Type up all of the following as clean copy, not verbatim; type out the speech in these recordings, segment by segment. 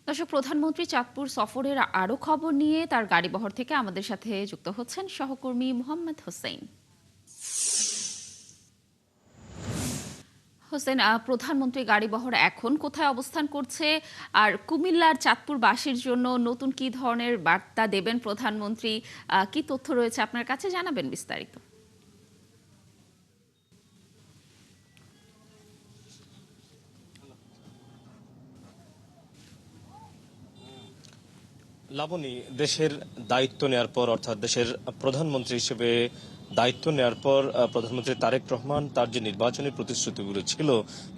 দর্শক, প্রধানমন্ত্রী চাঁদপুর সফরের আরো খবর নিয়ে তার গাড়িবহর থেকে আমাদের সাথে যুক্ত হচ্ছেন সহকর্মী মোহাম্মদ হোসেন। হোসেন, প্রধানমন্ত্রী গাড়িবহর এখন কোথায় অবস্থান করছে, আর কুমিল্লার চাঁদপুরবাসীর জন্য নতুন কি ধরনের বার্তা দেবেন প্রধানমন্ত্রী? কি তথ্য রয়েছে আপনার কাছে, জানাবেন বিস্তারিত। লাবণী, দেশের দায়িত্ব নেয়ার পর অর্থাৎ দেশের প্রধানমন্ত্রী হিসেবে দায়িত্ব নেয়ার পর প্রধানমন্ত্রী তারেক রহমান তার যে নির্বাচনী প্রতিশ্রুতিগুলো ছিল,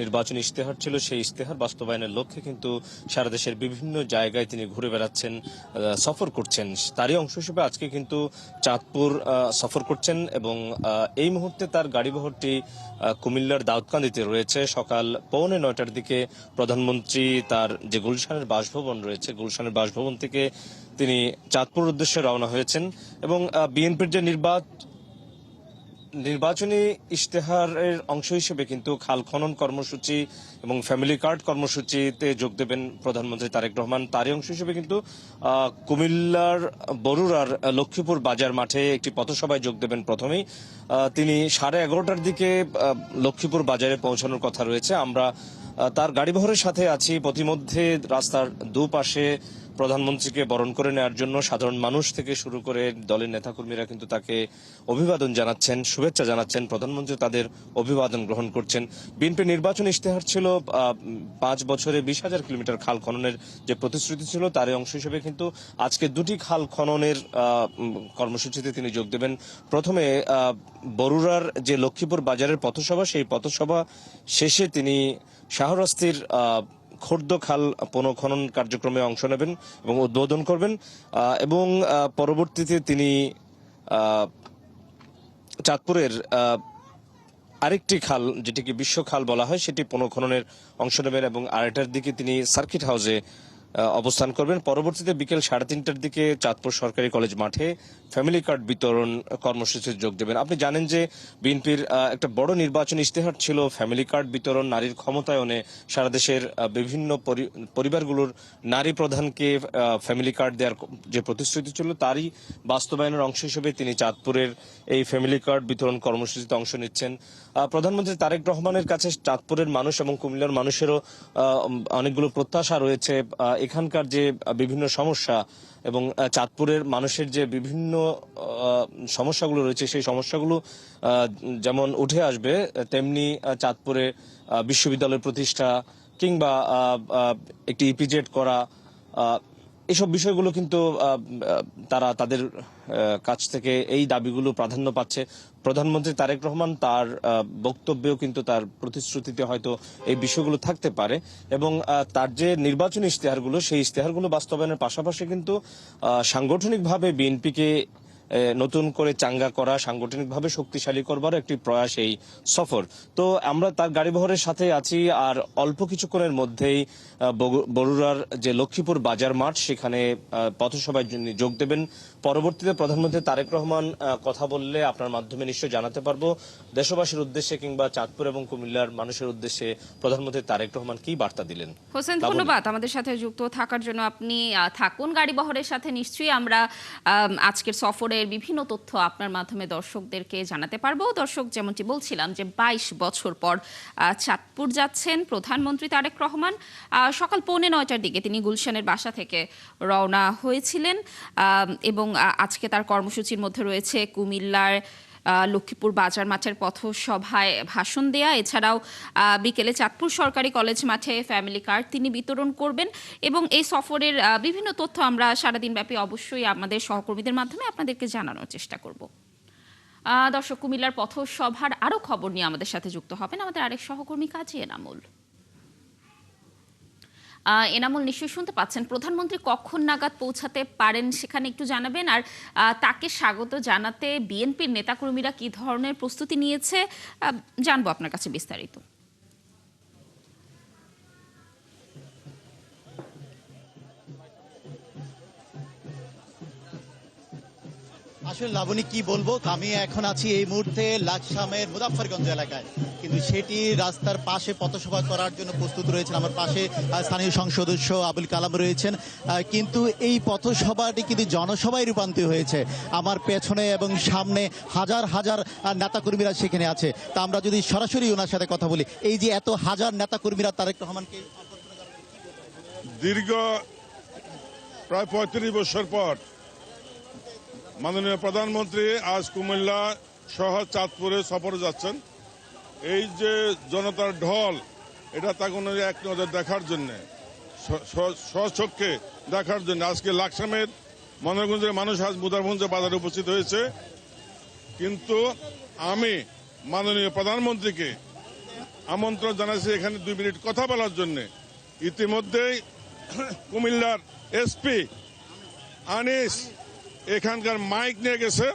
নির্বাচনী ইশতেহার ছিল, সেই ইশতেহার বাস্তবায়নের লক্ষ্যে কিন্তু সারা দেশের বিভিন্ন জায়গায় তিনি ঘুরে বেড়াচ্ছেন, সফর করছেন। তারই অংশ হিসেবে আজকে কিন্তু চাঁদপুর সফর করছেন এবং এই মুহূর্তে তার গাড়িবহরটি কুমিল্লার দাউদকান্দিতে রয়েছে। সকাল 8:45টার দিকে প্রধানমন্ত্রী তার যে গুলশানের বাসভবন রয়েছে, গুলশানের বাসভবন থেকে তিনি চাঁদপুর উদ্দেশ্যে রওনা হয়েছেন এবং বিএনপির যে নির্বাচনী ইশতেহারের অংশ হিসেবে কিন্তু খাল খনন কর্মসূচি এবং ফ্যামিলি কার্ড কর্মসূচিতে যোগ দেবেন প্রধানমন্ত্রী তারেক রহমান। তারই অংশ হিসেবে কিন্তু কুমিল্লার বরুড়ার লক্ষ্মীপুর বাজার মাঠে একটি পথসভায় যোগ দেবেন। প্রথমেই তিনি 11:30টার দিকে লক্ষ্মীপুর বাজারে পৌঁছানোর কথা রয়েছে। আমরা তার গাড়িবহরের সাথে আছি। পথিমধ্যে রাস্তার দুপাশে প্রধানমন্ত্রীকে বরণ করে নেওয়ার জন্য সাধারণ মানুষ থেকে শুরু করে দলের নেতাকর্মীরা কিন্তু তাকে অভিবাদন জানাচ্ছেন, শুভেচ্ছা জানাচ্ছেন। প্রধানমন্ত্রী তাদের অভিবাদন গ্রহণ করছেন। বিএনপির নির্বাচন ইশতেহার ছিল 5 বছরে 20,000 কিলোমিটার খাল খননের যে প্রতিশ্রুতি ছিল, তার অংশ হিসেবে কিন্তু আজকে 2টি খাল খননের কর্মসূচিতে তিনি যোগ দেবেন। প্রথমে বরুড়ার যে লক্ষ্মীপুর বাজারের পথসভা, সেই পথসভা শেষে তিনি শাহরাস্তির খোর্দ খাল পুনঃখনন কার্যক্রমে অংশ নেবেন এবং উদ্বোধন করবেন এবং পরবর্তীতে তিনি চাঁদপুরের আরেকটি খাল, যেটিকে বিশ্ব খাল বলা হয়, সেটি পুনঃখননের অংশ নেবেন এবং আড়াইটার দিকে তিনি সার্কিট হাউসে অবস্থান করবেন। পরবর্তীতে বিকেল 3:30টার দিকে চাঁদপুর সরকারি কলেজ মাঠে ফ্যামিলি কার্ড বিতরণ কর্মসূচিতে যোগ দেবেন। আপনি জানেন যে বিএনপির একটা বড় নির্বাচন ইশতেহার ছিল ফ্যামিলি কার্ড বিতরণ, নারীর ক্ষমতায়নে সারা দেশের বিভিন্ন পরিবারগুলোর নারী প্রধানকে ফ্যামিলি কার্ড দেওয়ার যে প্রতিশ্রুতি ছিল, তারই বাস্তবায়নের অংশ হিসেবে তিনি চাঁদপুরের এই ফ্যামিলি কার্ড বিতরণ কর্মসূচিতে অংশ নিচ্ছেন। প্রধানমন্ত্রী তারেক রহমানের কাছে চাঁদপুরের মানুষ এবং কুমিল্লার মানুষেরও অনেকগুলো প্রত্যাশা রয়েছে। এখানকার যে বিভিন্ন সমস্যা এবং চাঁদপুরের মানুষের যে বিভিন্ন সমস্যাগুলো রয়েছে, সেই সমস্যাগুলো যেমন উঠে আসবে, তেমনি চাঁদপুরে বিশ্ববিদ্যালয় প্রতিষ্ঠা কিংবা একটি ইপিজেড করা, এসব বিষয়গুলো কিন্তু তারা তাদের কাছ থেকে এই দাবিগুলো প্রাধান্য পাচ্ছে। প্রধানমন্ত্রী তারেক রহমান তার বক্তব্যেও কিন্তু তার প্রতিশ্রুতিতে হয়তো এই বিষয়গুলো থাকতে পারে এবং তার যে নির্বাচনী ইশতেহারগুলো, সেই ইশতেহারগুলো বাস্তবায়নের পাশাপাশি কিন্তু সাংগঠনিকভাবে বিএনপিকে নতুন করে চাঙ্গা করা, সাংগঠনিকভাবে শক্তিশালী করবার একটি প্রয়াস এই সফর। তো আমরা তার গাড়িবহরের সাথে আছি, আর অল্প কিছুক্ষণের মধ্যেই বরুড়ার যে লক্ষ্মীপুর বাজার মাঠ, সেখানে পথসভায় যোগ দেবেন। পরবর্তীতে প্রধানমন্ত্রী তারেক রহমান কথা বললে আপনার মাধ্যমে নিশ্চয় জানাতে পারবো দেশবাসীর উদ্দেশ্যে কিংবা চাঁদপুর এবং কুমিল্লার মানুষের উদ্দেশ্যে প্রধানমন্ত্রী তারেক রহমান কি বার্তা দিলেন। হোসেন, ধন্যবাদ আমাদের সাথে যুক্ত থাকার জন্য। আপনি থাকুন গাড়িবহরের সাথে, নিশ্চয়ই আমরা আজকের সফরের বিভিন্ন তথ্য আপনার মাধ্যমে দর্শকদেরকে জানাতে পারবো। দর্শক, যেমনটি বলছিলাম যে 22 বছর পর চাঁদপুর যাচ্ছেন প্রধানমন্ত্রী তারেক রহমান। সকাল 8:45টার দিকে তিনি গুলশানের বাসা থেকে রওনা হয়েছিলেন এবং আজকে তার কর্মসূচির মধ্যে রয়েছে কুমিল্লার লক্ষ্মীপুর বাজার মাঠের পথসভায় ভাষণ দেয়া, এছাড়াও বিকেলে চাঁদপুর সরকারি কলেজ মাঠে ফ্যামিলি কার্ড তিনি বিতরণ করবেন। এবং এই সফরের বিভিন্ন তথ্য আমরা সারাদিন ব্যাপী অবশ্যই আমাদের সহকর্মীদের মাধ্যমে আপনাদেরকে জানানোর চেষ্টা করব। দর্শক, কুমিল্লার পথসভার আরও খবর নিয়ে আমাদের সাথে যুক্ত হবেন আমাদের আরেক সহকর্মী কাজী এনামুল। এনামুল, নিশ্চয়ই শুনতে পাচ্ছেন, প্রধানমন্ত্রী কখন নাগাদ পৌঁছাতে পারেন সেখানে একটু জানাবেন, আর তাকে স্বাগত জানাতে বিএনপির নেতাকর্মীরা কি ধরনের প্রস্তুতি নিয়েছে জানবো আপনার কাছে বিস্তারিত। আসলে লাবণী কি বলবো, আমি এখন আছি এই মুহূর্তে লাকসামের মুজাফফরগঞ্জ এলাকায়, কিন্তু সেটি রাস্তার পাশে পথসভা করার জন্য প্রস্তুত রয়েছেন। আমার পাশে স্থানীয় সংসদ সদস্য আবুল কালাম রয়েছেন, কিন্তু এই পথসভাটি কিন্তু জনসভায় রূপান্তরিত হয়েছে। আমার পেছনে এবং সামনে হাজার হাজার নেতাকর্মীরা সেখানে আছে। তা আমরা যদি সরাসরি ওনার সাথে কথা বলি, এই যে এত হাজার নেতাকর্মীরা তারেক রহমানকে দীর্ঘ প্রায় ৩৫ বছর পর মাননীয় প্রধানমন্ত্রী আজ কুমিল্লা সহ চাঁদপুরে সফরে যাচ্ছেন। এই যে জনতার ঢল, এটা তাকে এক নজর দেখার জন্য, স্বচক্ষে দেখার জন্য আজকে লাকসামের মনোরগঞ্জের মানুষ আজ মুদারগঞ্জ বাজারে উপস্থিত হয়েছে। কিন্তু আমি মাননীয় প্রধানমন্ত্রীকে আমন্ত্রণ জানাচ্ছি এখানে 2 মিনিট কথা বলার জন্য। ইতিমধ্যেই কুমিল্লার এসপি আনিস এখানকার মাইক নিয়ে গেছে।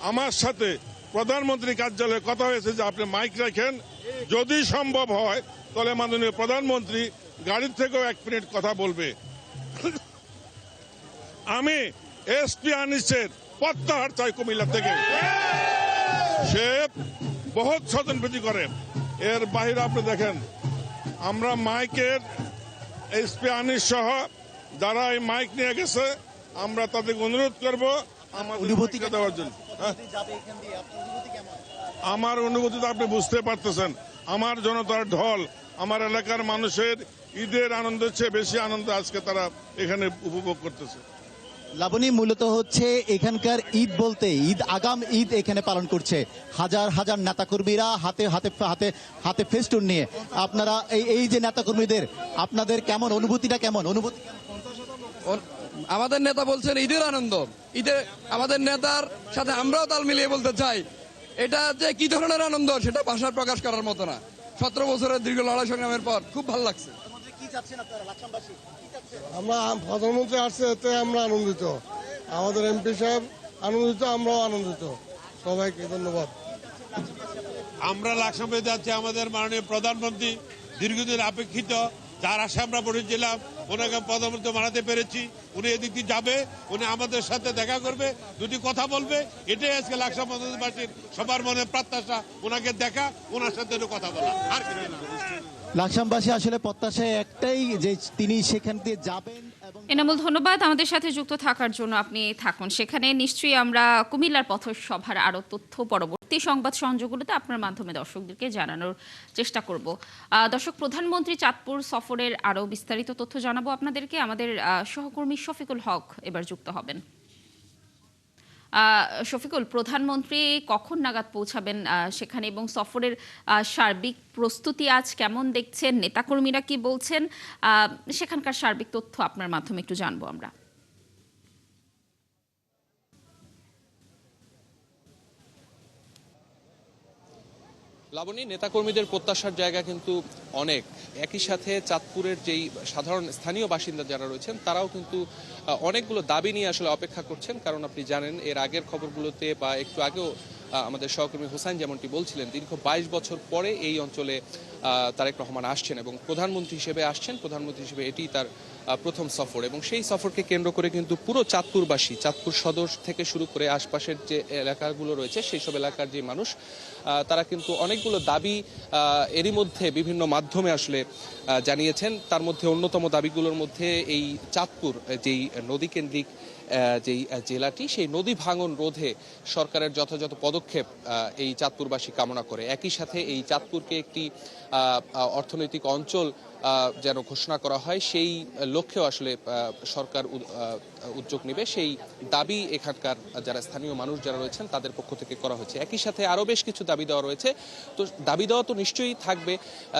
আমার সাথে প্রধানমন্ত্রী কার্যালয়ে কথা হয়েছে যে আপনি মাইক রাখেন, যদি সম্ভব হয় তাহলে মাননীয় প্রধানমন্ত্রী গাড়ির থেকেও 1 মিনিট কথা বলবে। আমি এসপি আনিসের প্রত্যাহার চাই কুমিল্লা থেকে। সে বহুত স্বজনপ্রীতি করে। এর বাহিরে আপনি দেখেন, আমরা মাইকের এসপি আনিস সহ যারা এই মাইক নিয়ে গেছে, আমরা তাদেরকে অনুরোধ করব অনুভূতি দেওয়ার জন্য। আমার অনুভূতি তো আপনি বুঝতে পারতেছেন। আমার জনতার ঢল, আমার এলাকার মানুষের ঈদের আনন্দের চেয়ে বেশি আনন্দ আজকে তারা এখানে উপভোগ করতেছে। লাবণী, মূলত হচ্ছে এখানকার ঈদ বলতে ঈদ, আগাম ঈদ এখানে পালন করছে হাজার হাজার নেতাকর্মীরা হাতে হাতে হাতে হাতে ফেস্টুন নিয়ে। আপনারা এই যে নেতাকর্মীদের, আপনাদের কেমন অনুভূতিটা, কেমন অনুভূতি? আমাদের নেতা বলছেন ঈদের আনন্দ, ঈদে আমাদের নেতার সাথে আমরাও তাল মিলিয়ে বলতে চাই, এটা যে কি ধরনের আনন্দ সেটা ভাষায় প্রকাশ করার মতো না। 17 বছরের দীর্ঘ লড়াই সংগ্রামের পর খুব ভালো লাগছে। আমরা প্রধানমন্ত্রী আসছে, এতে আমরা আনন্দিত, আমাদের এমপি সাহেব আনন্দিত, আমরাও আনন্দিত। সবাইকে ধন্যবাদ। আমরা লাকসামে যাচ্ছি, আমাদের মাননীয় প্রধানমন্ত্রী দীর্ঘদিন অপেক্ষিত, যার আশা আমরা পড়েছিলাম, ওনাকে প্রধানমন্ত্রী বানাতে পেরেছি। উনি এদিক দিয়ে যাবে, উনি আমাদের সাথে দেখা করবে, 2টি কথা বলবে। এটাই আজকে লাকসামবাসীর সবার মনে প্রত্যাশা, ওনাকে দেখা, ওনার সাথে একটু কথা বলা, আর কিছু না। লাকসামবাসী আসলে প্রত্যাশা একটাই, যে তিনি সেখান দিয়ে যাবেন। এনামুল, ধন্যবাদ আমাদের সাথে যুক্ত থাকার জন্য। আপনি থাকুন সেখানে। নিশ্চয়ই আমরা কুমিল্লার পথসভার আরো তথ্য পরবর্তী সংবাদ সংযোগগুলোতে আপনার মাধ্যমে দর্শকদেরকে জানানোর চেষ্টা করব। দর্শক, প্রধানমন্ত্রী চাঁদপুর সফরের আরো বিস্তারিত তথ্য জানাবো আপনাদেরকে। আমাদের সহকর্মী শফিকুল হক এবার যুক্ত হবেন। শফিকুল, প্রধানমন্ত্রী কখন নাগাদ পৌঁছাবেন সেখানে, এবং সফরের সার্বিক প্রস্তুতি আজ কেমন দেখছেন, নেতাকর্মীরা কি বলছেন, সেখানকার সার্বিক তথ্য আপনার মাধ্যমে একটু জানবো আমরা। লাবণী, নেতাকর্মীদের প্রত্যাশার জায়গা কিন্তু অনেক। একই সাথে চাঁদপুরের যেই সাধারণ স্থানীয় বাসিন্দা যারা রয়েছেন, তারাও কিন্তু অনেকগুলো দাবি নিয়ে আসলে অপেক্ষা করছেন। কারণ আপনি জানেন, এর আগের খবরগুলোতে বা একটু আগেও আমাদের সহকর্মী হোসাইন যেমনটি বলছিলেন, দীর্ঘ 22 বছর পরে এই অঞ্চলে তারেক রহমান আসছেন এবং প্রধানমন্ত্রী হিসেবে আসছেন। প্রধানমন্ত্রী হিসেবে এটি তার প্রথম সফর, এবং সেই সফরকে কেন্দ্র করে কিন্তু পুরো চাঁদপুরবাসী, চাঁদপুর সদর থেকে শুরু করে আশপাশের যে এলাকাগুলো রয়েছে, সেই সব এলাকার যে মানুষ, তারা কিন্তু অনেকগুলো দাবি এরই মধ্যে বিভিন্ন মাধ্যমে আসলে জানিয়েছেন। তার মধ্যে অন্যতম দাবিগুলোর মধ্যে এই চাঁদপুর যেই নদীকেন্দ্রিক যেই জেলাটি, সেই নদী ভাঙন রোধে সরকারের যথাযথ পদক্ষেপ এই চাঁদপুরবাসী কামনা করে। একই সাথে এই চাঁদপুরকে একটি অর্থনৈতিক অঞ্চল যেন ঘোষণা করা হয়, সেই লক্ষ্যেও আসলে সরকার উদ্যোগ নেবে, সেই দাবি এখানকার যারা স্থানীয় মানুষ যারা রয়েছেন তাদের পক্ষ থেকে করা হয়েছে। একই সাথে আরও বেশ কিছু দাবি দেওয়া রয়েছে। তো দাবি দেওয়া তো নিশ্চয়ই থাকবে,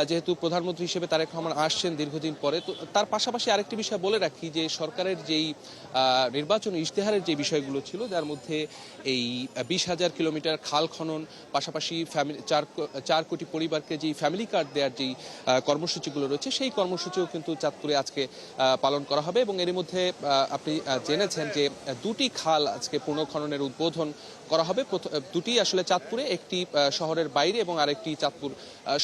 যেহেতু প্রধানমন্ত্রী হিসেবে তারেক রহমান আসছেন দীর্ঘদিন পরে। তো তার পাশাপাশি আরেকটি বিষয় বলে রাখি, যে সরকারের যেই নির্বাচনী ইশতেহারের যে বিষয়গুলো ছিল, যার মধ্যে এই 20,000 কিলোমিটার খাল খনন, পাশাপাশি 4 কোটি পরিবারকে যেই ফ্যামিলি কার্ড দেওয়ার যেই কর্মসূচিগুলো রয়েছে, হচ্ছে সেই কর্মসূচিও কিন্তু চাঁদপুরে আজকে পালন করা হবে। এবং এর মধ্যে আপনি জেনেছেন যে দুটি খাল আজকে পুনঃখননের উদ্বোধন করা হবে। দুটি আসলে চাঁদপুরে, একটি শহরের বাইরে এবং আরেকটি চাঁদপুর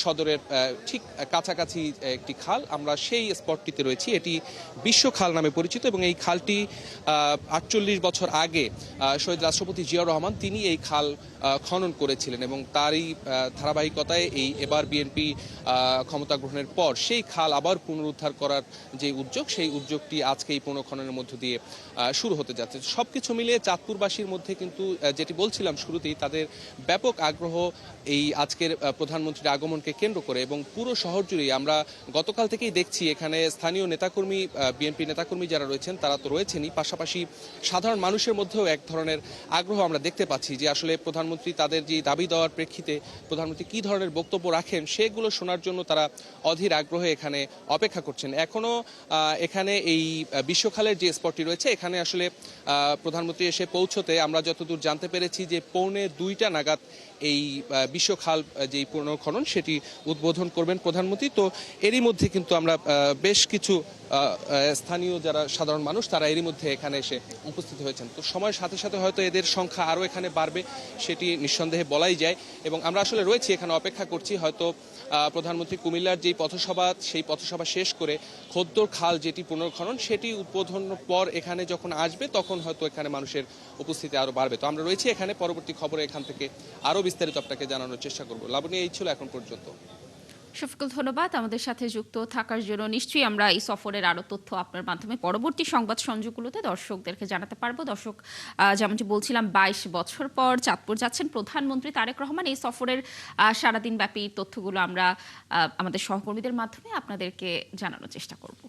সদরের ঠিক কাছাকাছি একটি খাল। আমরা সেই স্পটটিতে রয়েছি, এটি বিশ্ব খাল নামে পরিচিত এবং এই খালটি 48 বছর আগে শহীদ রাষ্ট্রপতি জিয়াউর রহমান তিনি এই খাল খনন করেছিলেন এবং তারই ধারাবাহিকতায় এবার বিএনপি ক্ষমতা গ্রহণের পর সেই খাল আবার পুনরুদ্ধার করার যে উদ্যোগ, সেই উদ্যোগটি আজকে এই পুনঃখননের মধ্য দিয়ে শুরু হতে যাচ্ছে। সবকিছু মিলিয়ে চাঁদপুরবাসীর মধ্যে কিন্তু যেটি বলছিলাম শুরুতেই, তাদের ব্যাপক আগ্রহ এই আজকের প্রধানমন্ত্রীর আগমনকে কেন্দ্র করে এবং পুরো শহর জুড়েই আমরা গতকাল থেকেই দেখছি এখানে স্থানীয় নেতাকর্মী, বিএনপি নেতাকর্মী যারা রয়েছেন তারা তো রয়েছেনই, পাশাপাশি সাধারণ মানুষের মধ্যেও এক ধরনের আগ্রহ আমরা দেখতে পাচ্ছি যে আসলে প্রধানমন্ত্রী তাদের যে দাবি দেওয়ার প্রেক্ষিতে প্রধানমন্ত্রী কী ধরনের বক্তব্য রাখেন সেগুলো শোনার জন্য তারা অধীর আগ্রহে এখানে অপেক্ষা করছেন। এখনও এখানে এই বিশ্বখালের যে স্পটটি রয়েছে এখানে আসলে প্রধানমন্ত্রী এসে পৌঁছতে আমরা যতদূর জানতে পেরেছি যে 1:45 নাগাদ এই বিশ্বখাল যেই পুনঃখনন সেটি উদ্বোধন করবেন প্রধানমন্ত্রী। তো এরই মধ্যে কিন্তু আমরা বেশ কিছু স্থানীয় যারা সাধারণ মানুষ তারা এরই মধ্যে এখানে এসে উপস্থিত হয়েছেন। তো সময়ের সাথে সাথে হয়তো এদের সংখ্যা আরও এখানে বাড়বে, সেটি নিঃসন্দেহে বলাই যায়। এবং আমরা আসলে রয়েছি এখানে, অপেক্ষা করছি হয়তো প্রধানমন্ত্রী কুমিল্লার যেই পথসভা, সেই পথসভা শেষ করে খদ্দর খাল যেটি পুনর্খনন সেটি উদ্বোধনের পর এখানে যখন আসবে তখন হয়তো এখানে মানুষের উপস্থিতি আরও বাড়বে। তো আমরা রয়েছি এখানে, পরবর্তী খবরে এখান থেকে আরও বিস্তারিত আপনাকে জানানোর চেষ্টা করবো। লাবণী, এই ছিল এখন পর্যন্ত। শফিকুল, ধন্যবাদ আমাদের সাথে যুক্ত থাকার জন্য। নিশ্চয়ই আমরা এই সফরের আরো তথ্য আপনার মাধ্যমে পরবর্তী সংবাদ সংযোগগুলোতে দর্শকদেরকে জানাতে পারবো। দর্শক, যেমনটি বলছিলাম, 22 বছর পর চাঁদপুর যাচ্ছেন প্রধানমন্ত্রী তারেক রহমান। এই সফরের সারাদিন ব্যাপী তথ্যগুলো আমরা আমাদের সহকর্মীদের মাধ্যমে আপনাদেরকে জানানোর চেষ্টা করব।